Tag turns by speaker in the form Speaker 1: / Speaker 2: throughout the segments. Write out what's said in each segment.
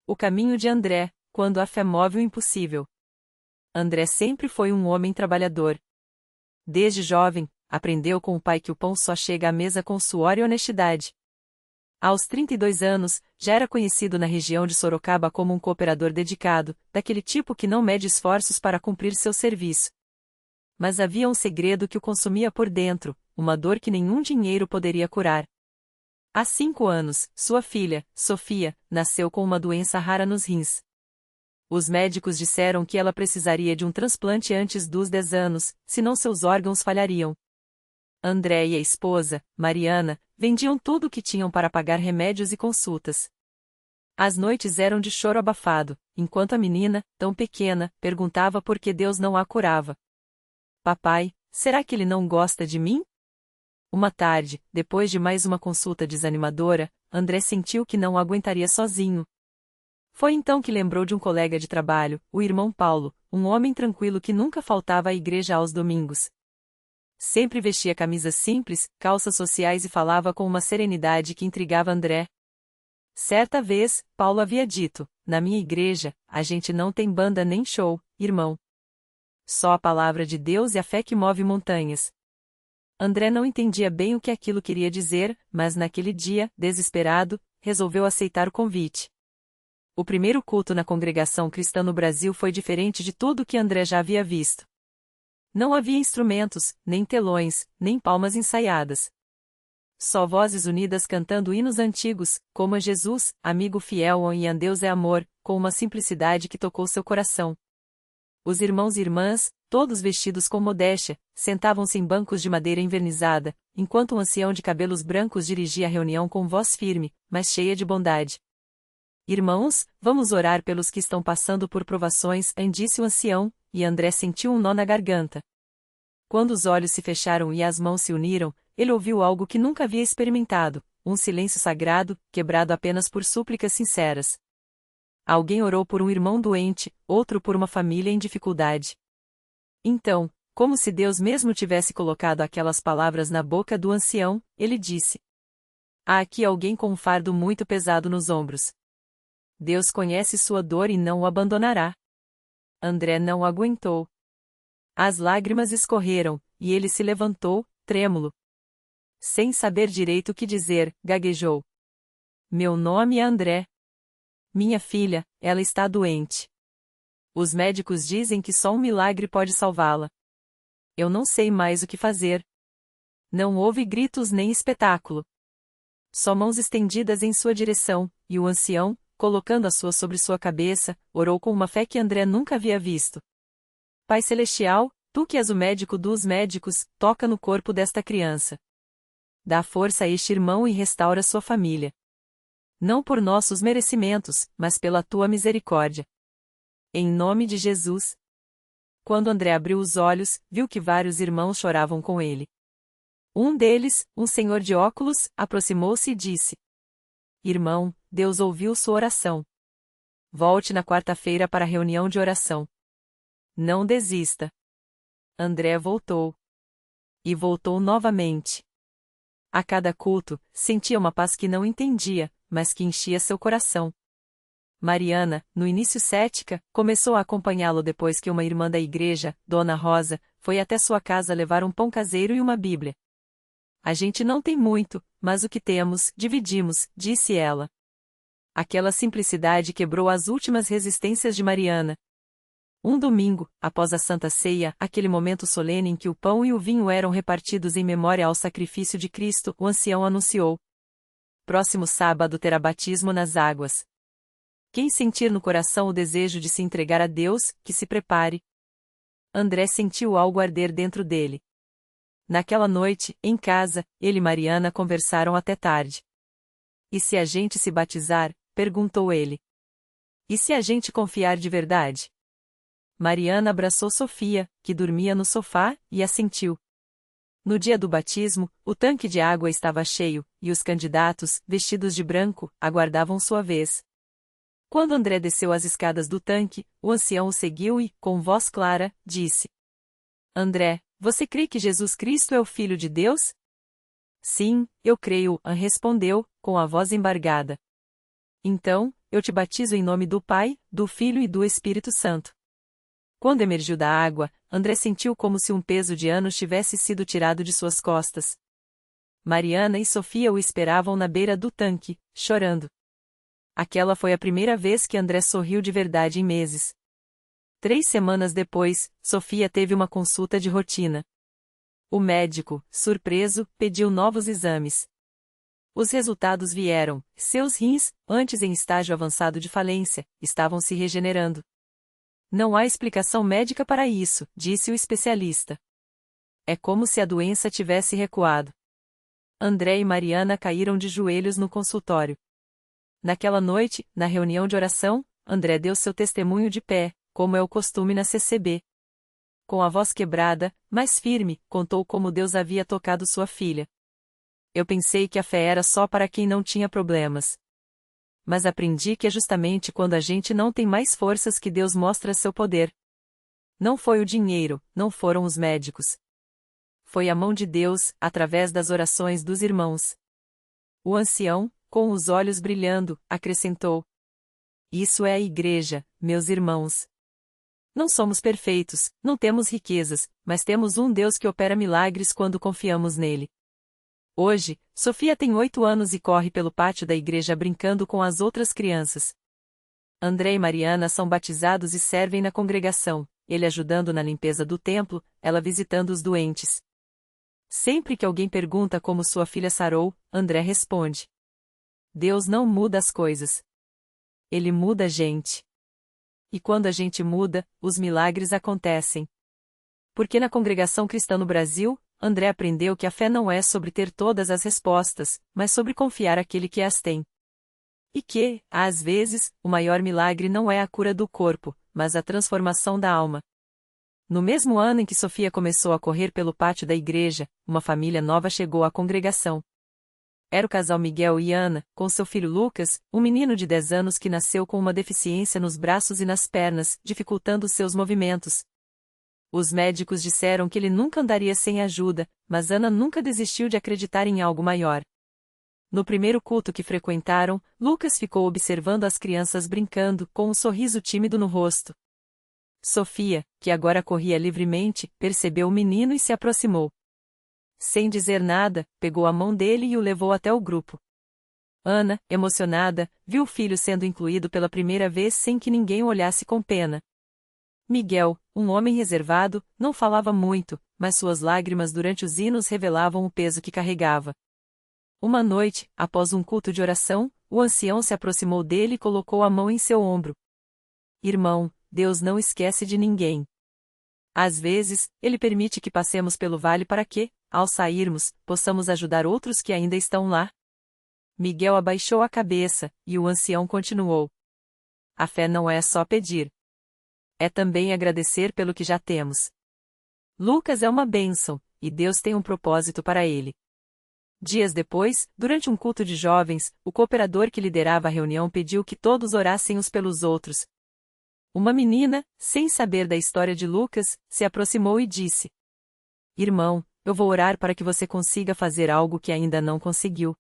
Speaker 1: O caminho de André, quando a fé move o impossível. André sempre foi um homem trabalhador. Desde jovem, aprendeu com o pai que o pão só chega à mesa com suor e honestidade. Aos 32 anos, já era conhecido na região de Sorocaba como um cooperador dedicado, daquele tipo que não mede esforços para cumprir seu serviço. Mas havia um segredo que o consumia por dentro, uma dor que nenhum dinheiro poderia curar. Há 5 anos, sua filha, Sofia, nasceu com uma doença rara nos rins. Os médicos disseram que ela precisaria de um transplante antes dos 10 anos, senão seus órgãos falhariam. André e a esposa, Mariana, vendiam tudo o que tinham para pagar remédios e consultas. As noites eram de choro abafado, enquanto a menina, tão pequena, perguntava por que Deus não a curava. Papai, será que ele não gosta de mim? Uma tarde, depois de mais uma consulta desanimadora, André sentiu que não aguentaria sozinho. Foi então que lembrou de um colega de trabalho, o irmão Paulo, um homem tranquilo que nunca faltava à igreja aos domingos. Sempre vestia camisas simples, calças sociais e falava com uma serenidade que intrigava André. Certa vez, Paulo havia dito: "Na minha igreja, a gente não tem banda nem show, irmão. Só a palavra de Deus e a fé que move montanhas." André não entendia bem o que aquilo queria dizer, mas naquele dia, desesperado, resolveu aceitar o convite. O primeiro culto na congregação cristã no Brasil foi diferente de tudo o que André já havia visto. Não havia instrumentos, nem telões, nem palmas ensaiadas. Só vozes unidas cantando hinos antigos, como a Jesus, amigo fiel e a Deus é amor, com uma simplicidade que tocou seu coração. Os irmãos e irmãs, todos vestidos com modéstia, sentavam-se em bancos de madeira envernizada, enquanto um ancião de cabelos brancos dirigia a reunião com voz firme, mas cheia de bondade. "Irmãos, vamos orar pelos que estão passando por provações", disse o ancião, e André sentiu um nó na garganta. Quando os olhos se fecharam e as mãos se uniram, ele ouviu algo que nunca havia experimentado, um silêncio sagrado, quebrado apenas por súplicas sinceras. Alguém orou por um irmão doente, outro por uma família em dificuldade. Então, como se Deus mesmo tivesse colocado aquelas palavras na boca do ancião, ele disse: "Há aqui alguém com um fardo muito pesado nos ombros. Deus conhece sua dor e não o abandonará." André não aguentou. As lágrimas escorreram, e ele se levantou, trêmulo. Sem saber direito o que dizer, gaguejou: "Meu nome é André. Minha filha, ela está doente. Os médicos dizem que só um milagre pode salvá-la. Eu não sei mais o que fazer." Não houve gritos nem espetáculo. Só mãos estendidas em sua direção, e o ancião, colocando a sua sobre sua cabeça, orou com uma fé que André nunca havia visto. "Pai Celestial, tu que és o médico dos médicos, toca no corpo desta criança. Dá força a este irmão e restaura sua família. Não por nossos merecimentos, mas pela tua misericórdia. Em nome de Jesus." Quando André abriu os olhos, viu que vários irmãos choravam com ele. Um deles, um senhor de óculos, aproximou-se e disse: "Irmão, Deus ouviu sua oração. Volte na quarta-feira para a reunião de oração. Não desista." André voltou. E voltou novamente. A cada culto, sentia uma paz que não entendia, mas que enchia seu coração. Mariana, no início cética, começou a acompanhá-lo depois que uma irmã da igreja, Dona Rosa, foi até sua casa levar um pão caseiro e uma Bíblia. "A gente não tem muito, mas o que temos, dividimos", disse ela. Aquela simplicidade quebrou as últimas resistências de Mariana. Um domingo, após a Santa Ceia, aquele momento solene em que o pão e o vinho eram repartidos em memória ao sacrifício de Cristo, o ancião anunciou: "Próximo sábado terá batismo nas águas. Quem sentir no coração o desejo de se entregar a Deus, que se prepare." André sentiu algo arder dentro dele. Naquela noite, em casa, ele e Mariana conversaram até tarde. "E se a gente se batizar?", perguntou ele. "E se a gente confiar de verdade?" Mariana abraçou Sofia, que dormia no sofá, e assentiu. No dia do batismo, o tanque de água estava cheio, e os candidatos, vestidos de branco, aguardavam sua vez. Quando André desceu as escadas do tanque, o ancião o seguiu e, com voz clara, disse: "André, você crê que Jesus Cristo é o Filho de Deus?" "Sim, eu creio", respondeu, com a voz embargada. "Então, eu te batizo em nome do Pai, do Filho e do Espírito Santo. Quando emergiu da água, André sentiu como se um peso de anos tivesse sido tirado de suas costas. Mariana e Sofia o esperavam na beira do tanque, chorando. Aquela foi a primeira vez que André sorriu de verdade em meses. 3 semanas depois, Sofia teve uma consulta de rotina. O médico, surpreso, pediu novos exames. Os resultados vieram: seus rins, antes em estágio avançado de falência, estavam se regenerando. Não há explicação médica para isso, disse o especialista. É como se a doença tivesse recuado. André e Mariana caíram de joelhos no consultório. Naquela noite, na reunião de oração, André deu seu testemunho de pé, como é o costume na CCB. Com a voz quebrada, mas firme, contou como Deus havia tocado sua filha. Eu pensei que a fé era só para quem não tinha problemas. Mas aprendi que é justamente quando a gente não tem mais forças que Deus mostra seu poder. Não foi o dinheiro, não foram os médicos. Foi a mão de Deus, através das orações dos irmãos. O ancião, com os olhos brilhando, acrescentou: Isso é a igreja, meus irmãos. Não somos perfeitos, não temos riquezas, mas temos um Deus que opera milagres quando confiamos nele. Hoje, Sofia tem 8 anos e corre pelo pátio da igreja brincando com as outras crianças. André e Mariana são batizados e servem na congregação, ele ajudando na limpeza do templo, ela visitando os doentes. Sempre que alguém pergunta como sua filha sarou, André responde: Deus não muda as coisas. Ele muda a gente. E quando a gente muda, os milagres acontecem. Porque na congregação cristã no Brasil, André aprendeu que a fé não é sobre ter todas as respostas, mas sobre confiar aquele que as tem. E que, às vezes, o maior milagre não é a cura do corpo, mas a transformação da alma. No mesmo ano em que Sofia começou a correr pelo pátio da igreja, uma família nova chegou à congregação. Era o casal Miguel e Ana, com seu filho Lucas, um menino de 10 anos que nasceu com uma deficiência nos braços e nas pernas, dificultando seus movimentos. Os médicos disseram que ele nunca andaria sem ajuda, mas Ana nunca desistiu de acreditar em algo maior. No primeiro culto que frequentaram, Lucas ficou observando as crianças brincando, com um sorriso tímido no rosto. Sofia, que agora corria livremente, percebeu o menino e se aproximou. Sem dizer nada, pegou a mão dele e o levou até o grupo. Ana, emocionada, viu o filho sendo incluído pela primeira vez sem que ninguém o olhasse com pena. Miguel, um homem reservado, não falava muito, mas suas lágrimas durante os hinos revelavam o peso que carregava. Uma noite, após um culto de oração, o ancião se aproximou dele e colocou a mão em seu ombro. Irmão, Deus não esquece de ninguém. Às vezes, Ele permite que passemos pelo vale para que, ao sairmos, possamos ajudar outros que ainda estão lá. Miguel abaixou a cabeça, e o ancião continuou. A fé não é só pedir. É também agradecer pelo que já temos. Lucas é uma bênção, e Deus tem um propósito para ele. Dias depois, durante um culto de jovens, o cooperador que liderava a reunião pediu que todos orassem uns pelos outros. Uma menina, sem saber da história de Lucas, se aproximou e disse: Irmão, eu vou orar para que você consiga fazer algo que ainda não conseguiu.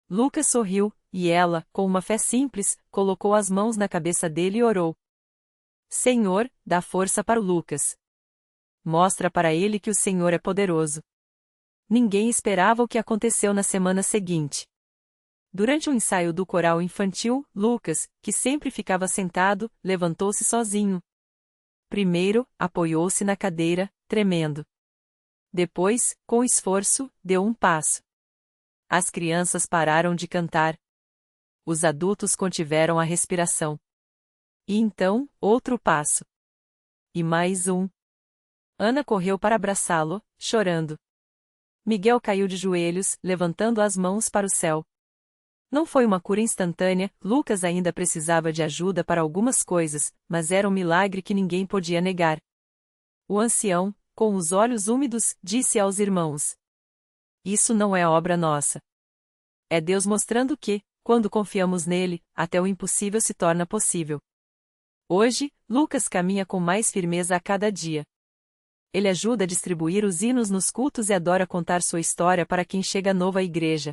Speaker 1: Lucas sorriu, e ela, com uma fé simples, colocou as mãos na cabeça dele e orou. Senhor, dá força para o Lucas. Mostra para ele que o Senhor é poderoso. Ninguém esperava o que aconteceu na semana seguinte. Durante um ensaio do coral infantil, Lucas, que sempre ficava sentado, levantou-se sozinho. Primeiro, apoiou-se na cadeira, tremendo. Depois, com esforço, deu um passo. As crianças pararam de cantar. Os adultos contiveram a respiração. E então, outro passo. E mais um. Ana correu para abraçá-lo, chorando. Miguel caiu de joelhos, levantando as mãos para o céu. Não foi uma cura instantânea, Lucas ainda precisava de ajuda para algumas coisas, mas era um milagre que ninguém podia negar. O ancião, com os olhos úmidos, disse aos irmãos: Isso não é obra nossa. É Deus mostrando que, quando confiamos nele, até o impossível se torna possível. Hoje, Lucas caminha com mais firmeza a cada dia. Ele ajuda a distribuir os hinos nos cultos e adora contar sua história para quem chega novo à igreja.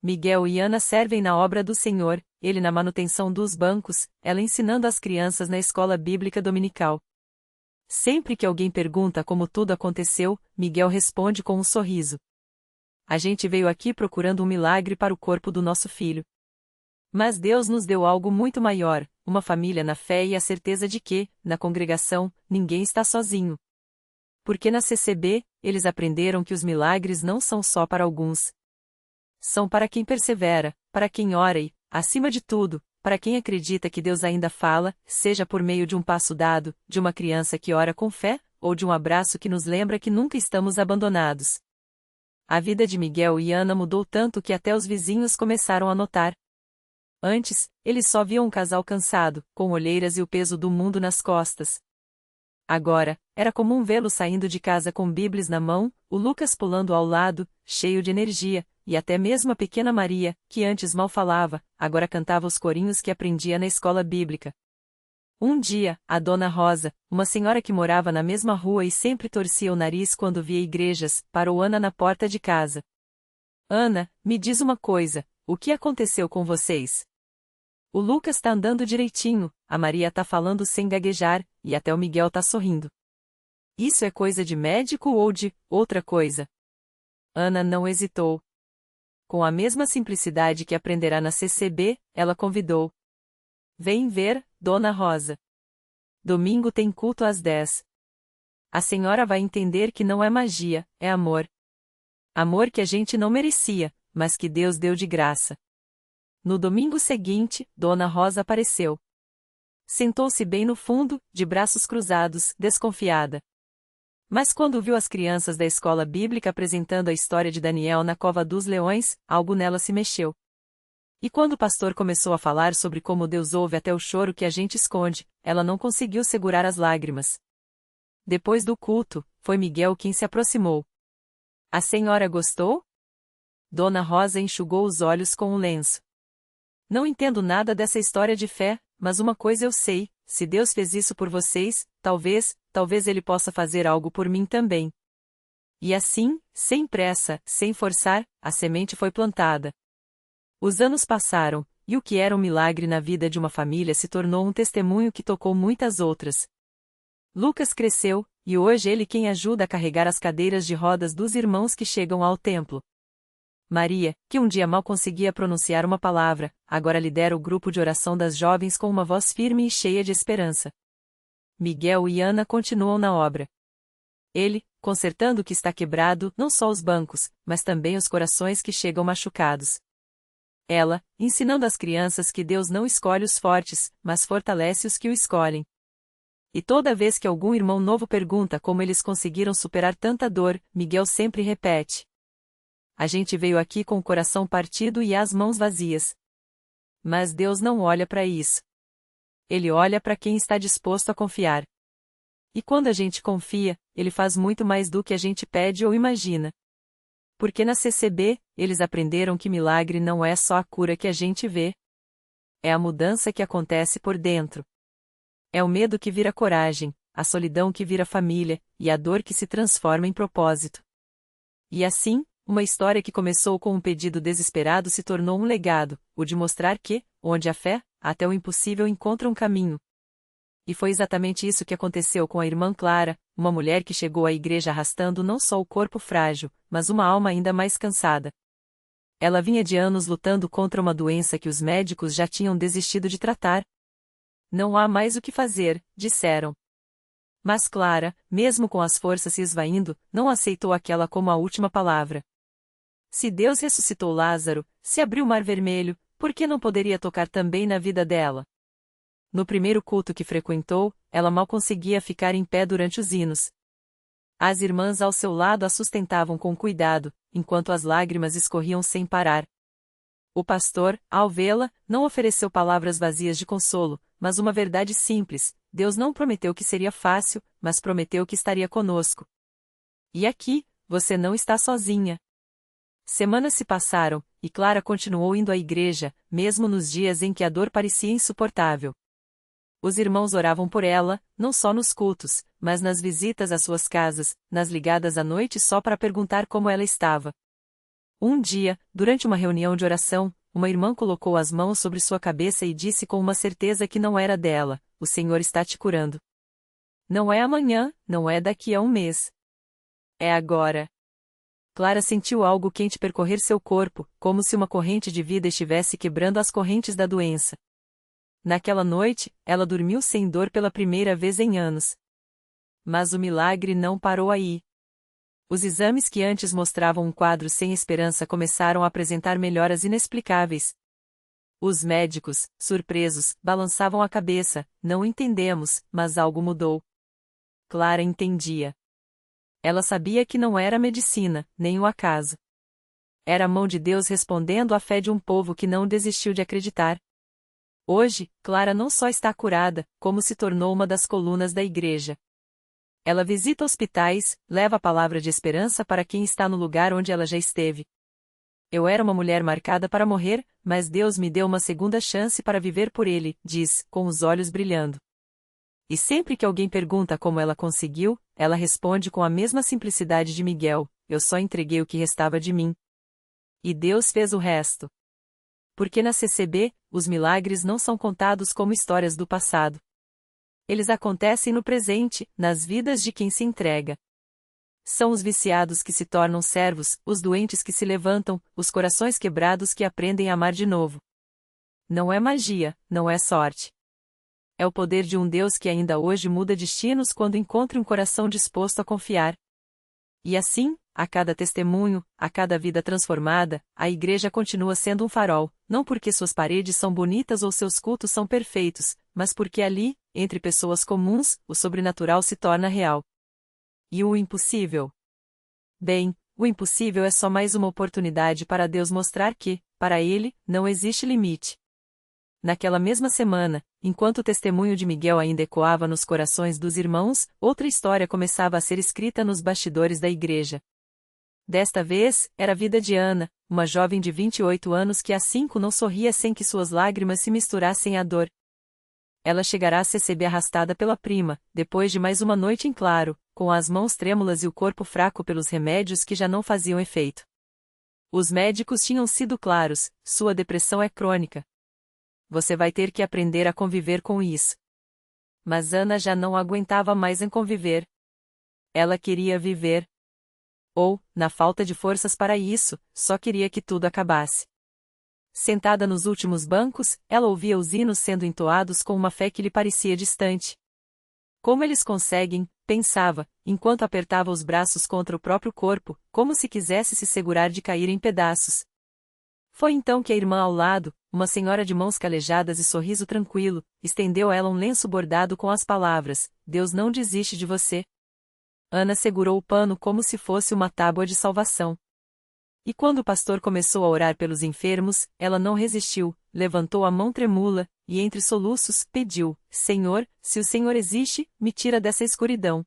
Speaker 1: Miguel e Ana servem na obra do Senhor, ele na manutenção dos bancos, ela ensinando as crianças na escola bíblica dominical. Sempre que alguém pergunta como tudo aconteceu, Miguel responde com um sorriso. A gente veio aqui procurando um milagre para o corpo do nosso filho. Mas Deus nos deu algo muito maior, uma família na fé e a certeza de que, na congregação, ninguém está sozinho. Porque na CCB, eles aprenderam que os milagres não são só para alguns. São para quem persevera, para quem ora e, acima de tudo, para quem acredita que Deus ainda fala, seja por meio de um passo dado, de uma criança que ora com fé, ou de um abraço que nos lembra que nunca estamos abandonados. A vida de Miguel e Ana mudou tanto que até os vizinhos começaram a notar. Antes, eles só viam um casal cansado, com olheiras e o peso do mundo nas costas. Agora, era comum vê-lo saindo de casa com Bíblias na mão, o Lucas pulando ao lado, cheio de energia, e até mesmo a pequena Maria, que antes mal falava, agora cantava os corinhos que aprendia na escola bíblica. Um dia, a Dona Rosa, uma senhora que morava na mesma rua e sempre torcia o nariz quando via igrejas, parou Ana na porta de casa. Ana, me diz uma coisa, o que aconteceu com vocês? O Lucas tá andando direitinho, a Maria tá falando sem gaguejar, e até o Miguel tá sorrindo. Isso é coisa de médico ou de outra coisa? Ana não hesitou. Com a mesma simplicidade que aprenderá na CCB, ela convidou. Vem ver, Dona Rosa. Domingo tem culto às 10. A senhora vai entender que não é magia, é amor. Amor que a gente não merecia, mas que Deus deu de graça. No domingo seguinte, Dona Rosa apareceu. Sentou-se bem no fundo, de braços cruzados, desconfiada. Mas quando viu as crianças da escola bíblica apresentando a história de Daniel na cova dos leões, algo nela se mexeu. E quando o pastor começou a falar sobre como Deus ouve até o choro que a gente esconde, ela não conseguiu segurar as lágrimas. Depois do culto, foi Miguel quem se aproximou. A senhora gostou? Dona Rosa enxugou os olhos com um lenço. Não entendo nada dessa história de fé, mas uma coisa eu sei, se Deus fez isso por vocês, talvez Ele possa fazer algo por mim também. E assim, sem pressa, sem forçar, a semente foi plantada. Os anos passaram, e o que era um milagre na vida de uma família se tornou um testemunho que tocou muitas outras. Lucas cresceu, e hoje ele quem ajuda a carregar as cadeiras de rodas dos irmãos que chegam ao templo. Maria, que um dia mal conseguia pronunciar uma palavra, agora lidera o grupo de oração das jovens com uma voz firme e cheia de esperança. Miguel e Ana continuam na obra. Ele, consertando o que está quebrado, não só os bancos, mas também os corações que chegam machucados. Ela, ensinando às crianças que Deus não escolhe os fortes, mas fortalece os que o escolhem. E toda vez que algum irmão novo pergunta como eles conseguiram superar tanta dor, Miguel sempre repete: a gente veio aqui com o coração partido e as mãos vazias. Mas Deus não olha para isso. Ele olha para quem está disposto a confiar. E quando a gente confia, Ele faz muito mais do que a gente pede ou imagina. Porque na CCB, eles aprenderam que milagre não é só a cura que a gente vê. É a mudança que acontece por dentro. É o medo que vira coragem, a solidão que vira família, e a dor que se transforma em propósito. E assim, uma história que começou com um pedido desesperado se tornou um legado, o de mostrar que, onde há fé, até o impossível encontra um caminho. E foi exatamente isso que aconteceu com a irmã Clara, uma mulher que chegou à igreja arrastando não só o corpo frágil, mas uma alma ainda mais cansada. Ela vinha de anos lutando contra uma doença que os médicos já tinham desistido de tratar. Não há mais o que fazer, disseram. Mas Clara, mesmo com as forças se esvaindo, não aceitou aquela como a última palavra. Se Deus ressuscitou Lázaro, se abriu o Mar Vermelho, por que não poderia tocar também na vida dela? No primeiro culto que frequentou, ela mal conseguia ficar em pé durante os hinos. As irmãs ao seu lado a sustentavam com cuidado, enquanto as lágrimas escorriam sem parar. O pastor, ao vê-la, não ofereceu palavras vazias de consolo, mas uma verdade simples: Deus não prometeu que seria fácil, mas prometeu que estaria conosco. E aqui, você não está sozinha. Semanas se passaram, e Clara continuou indo à igreja, mesmo nos dias em que a dor parecia insuportável. Os irmãos oravam por ela, não só nos cultos, mas nas visitas às suas casas, nas ligadas à noite só para perguntar como ela estava. Um dia, durante uma reunião de oração, uma irmã colocou as mãos sobre sua cabeça e disse com uma certeza que não era dela: "O Senhor está te curando. Não é amanhã, não é daqui a um mês. É agora." Clara sentiu algo quente percorrer seu corpo, como se uma corrente de vida estivesse quebrando as correntes da doença. Naquela noite, ela dormiu sem dor pela primeira vez em anos. Mas o milagre não parou aí. Os exames que antes mostravam um quadro sem esperança começaram a apresentar melhoras inexplicáveis. Os médicos, surpresos, balançavam a cabeça: "Não entendemos, mas algo mudou." Clara entendia. Ela sabia que não era a medicina, nem o acaso. Era a mão de Deus respondendo à fé de um povo que não desistiu de acreditar. Hoje, Clara não só está curada, como se tornou uma das colunas da igreja. Ela visita hospitais, leva a palavra de esperança para quem está no lugar onde ela já esteve. "Eu era uma mulher marcada para morrer, mas Deus me deu uma segunda chance para viver por Ele", diz, com os olhos brilhando. E sempre que alguém pergunta como ela conseguiu, ela responde com a mesma simplicidade de Miguel: "Eu só entreguei o que restava de mim. E Deus fez o resto." Porque na CCB, os milagres não são contados como histórias do passado. Eles acontecem no presente, nas vidas de quem se entrega. São os viciados que se tornam servos, os doentes que se levantam, os corações quebrados que aprendem a amar de novo. Não é magia, não é sorte. É o poder de um Deus que ainda hoje muda destinos quando encontra um coração disposto a confiar. E assim, a cada testemunho, a cada vida transformada, a igreja continua sendo um farol, não porque suas paredes são bonitas ou seus cultos são perfeitos, mas porque ali, entre pessoas comuns, o sobrenatural se torna real. E o impossível? Bem, o impossível é só mais uma oportunidade para Deus mostrar que, para Ele, não existe limite. Naquela mesma semana, enquanto o testemunho de Miguel ainda ecoava nos corações dos irmãos, outra história começava a ser escrita nos bastidores da igreja. Desta vez, era a vida de Ana, uma jovem de 28 anos que há 5 não sorria sem que suas lágrimas se misturassem à dor. Ela chegará a CCB arrastada pela prima, depois de mais uma noite em claro, com as mãos trêmulas e o corpo fraco pelos remédios que já não faziam efeito. Os médicos tinham sido claros: "Sua depressão é crônica. Você vai ter que aprender a conviver com isso." Mas Ana já não aguentava mais em conviver. Ela queria viver. Ou, na falta de forças para isso, só queria que tudo acabasse. Sentada nos últimos bancos, ela ouvia os hinos sendo entoados com uma fé que lhe parecia distante. Como eles conseguem, pensava, enquanto apertava os braços contra o próprio corpo, como se quisesse se segurar de cair em pedaços. Foi então que a irmã ao lado, uma senhora de mãos calejadas e sorriso tranquilo, estendeu a ela um lenço bordado com as palavras: "Deus não desiste de você." Ana segurou o pano como se fosse uma tábua de salvação. E quando o pastor começou a orar pelos enfermos, ela não resistiu, levantou a mão tremula, e entre soluços, pediu: "Senhor, se o Senhor existe, me tira dessa escuridão.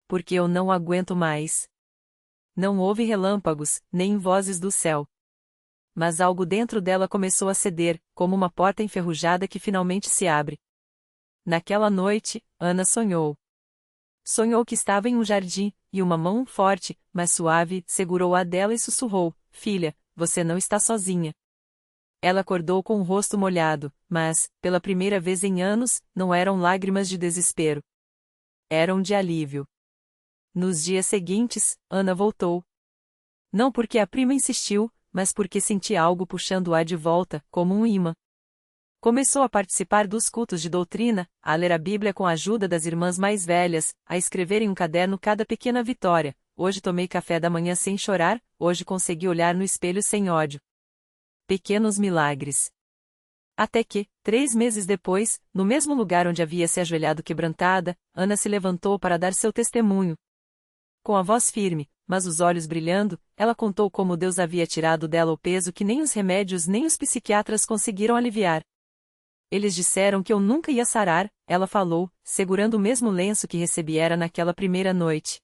Speaker 1: Porque eu não aguento mais." Não houve relâmpagos, nem vozes do céu. Mas algo dentro dela começou a ceder, como uma porta enferrujada que finalmente se abre. Naquela noite, Ana sonhou. Sonhou que estava em um jardim, e uma mão forte, mas suave, segurou a dela e sussurrou: "Filha, você não está sozinha." Ela acordou com o rosto molhado, mas, pela primeira vez em anos, não eram lágrimas de desespero. Eram de alívio. Nos dias seguintes, Ana voltou. Não porque a prima insistiu, mas porque sentia algo puxando-a de volta, como um imã. Começou a participar dos cultos de doutrina, a ler a Bíblia com a ajuda das irmãs mais velhas, a escrever em um caderno cada pequena vitória: "Hoje tomei café da manhã sem chorar, hoje consegui olhar no espelho sem ódio." Pequenos milagres. Até que, 3 meses depois, no mesmo lugar onde havia se ajoelhado quebrantada, Ana se levantou para dar seu testemunho. Com a voz firme, mas os olhos brilhando, ela contou como Deus havia tirado dela o peso que nem os remédios nem os psiquiatras conseguiram aliviar. "Eles disseram que eu nunca ia sarar", ela falou, segurando o mesmo lenço que recebiera naquela primeira noite.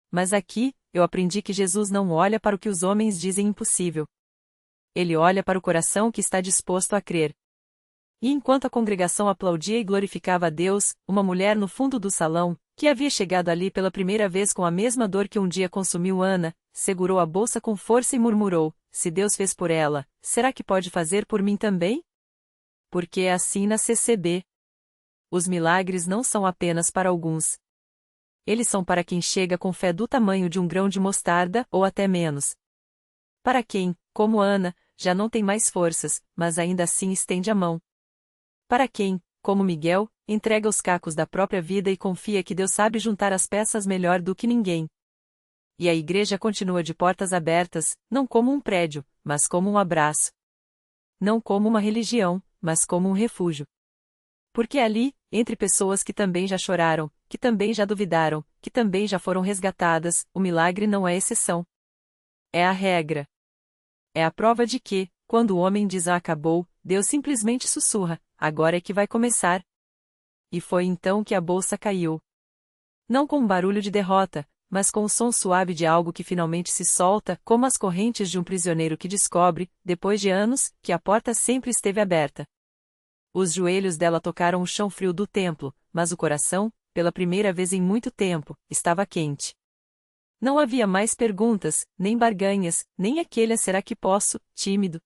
Speaker 1: "Mas aqui, eu aprendi que Jesus não olha para o que os homens dizem impossível. Ele olha para o coração que está disposto a crer." E enquanto a congregação aplaudia e glorificava a Deus, uma mulher no fundo do salão, que havia chegado ali pela primeira vez com a mesma dor que um dia consumiu Ana, segurou a bolsa com força e murmurou: se Deus fez por ela, será que pode fazer por mim também? Porque é assim na CCB. Os milagres não são apenas para alguns. Eles são para quem chega com fé do tamanho de um grão de mostarda ou até menos. Para quem, como Ana, já não tem mais forças, mas ainda assim estende a mão. Para quem, como Miguel, entrega os cacos da própria vida e confia que Deus sabe juntar as peças melhor do que ninguém. E a igreja continua de portas abertas, não como um prédio, mas como um abraço. Não como uma religião, mas como um refúgio. Porque ali, entre pessoas que também já choraram, que também já duvidaram, que também já foram resgatadas, o milagre não é exceção. É a regra. É a prova de que, quando o homem diz acabou, Deus simplesmente sussurra: agora é que vai começar. E foi então que a bolsa caiu. Não com um barulho de derrota, mas com o som suave de algo que finalmente se solta, como as correntes de um prisioneiro que descobre, depois de anos, que a porta sempre esteve aberta. Os joelhos dela tocaram o chão frio do templo, mas o coração, pela primeira vez em muito tempo, estava quente. Não havia mais perguntas, nem barganhas, nem aquele será que posso, tímido.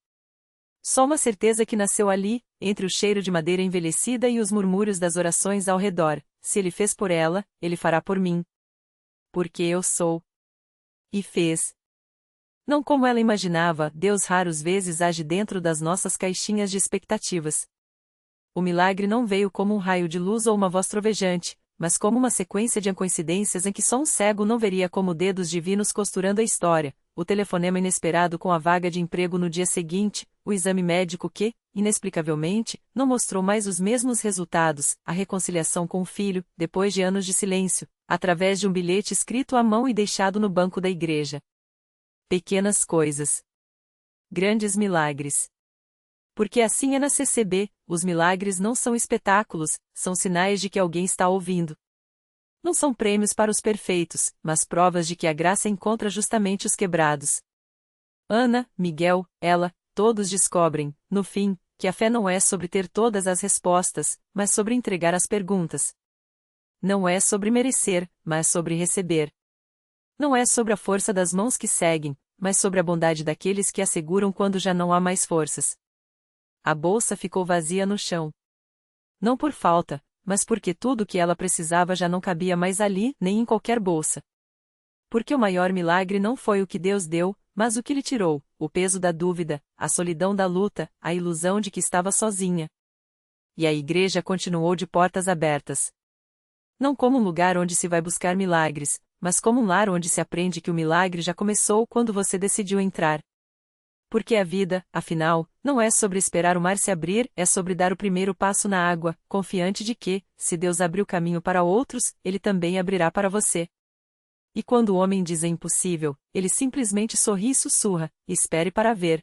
Speaker 1: Só uma certeza que nasceu ali, entre o cheiro de madeira envelhecida e os murmúrios das orações ao redor: se ele fez por ela, ele fará por mim. Porque eu sou. E fez. Não como ela imaginava, Deus raras vezes age dentro das nossas caixinhas de expectativas. O milagre não veio como um raio de luz ou uma voz trovejante, mas como uma sequência de coincidências em que só um cego não veria, como dedos divinos costurando a história: o telefonema inesperado com a vaga de emprego no dia seguinte, o exame médico que, inexplicavelmente, não mostrou mais os mesmos resultados, a reconciliação com o filho, depois de anos de silêncio, através de um bilhete escrito à mão e deixado no banco da igreja. Pequenas coisas. Grandes milagres. Porque assim é na CCB, os milagres não são espetáculos, são sinais de que alguém está ouvindo. Não são prêmios para os perfeitos, mas provas de que a graça encontra justamente os quebrados. Ana, Miguel, ela, todos descobrem, no fim, que a fé não é sobre ter todas as respostas, mas sobre entregar as perguntas. Não é sobre merecer, mas sobre receber. Não é sobre a força das mãos que seguem, mas sobre a bondade daqueles que a seguram quando já não há mais forças. A bolsa ficou vazia no chão. Não por falta, mas porque tudo o que ela precisava já não cabia mais ali, nem em qualquer bolsa. Porque o maior milagre não foi o que Deus deu, mas o que lhe tirou: o peso da dúvida, a solidão da luta, a ilusão de que estava sozinha. E a igreja continuou de portas abertas. Não como um lugar onde se vai buscar milagres, mas como um lar onde se aprende que o milagre já começou quando você decidiu entrar. Porque a vida, afinal, não é sobre esperar o mar se abrir, é sobre dar o primeiro passo na água, confiante de que, se Deus abriu caminho para outros, Ele também abrirá para você. E quando o homem diz é impossível, ele simplesmente sorri e sussurra: espere para ver.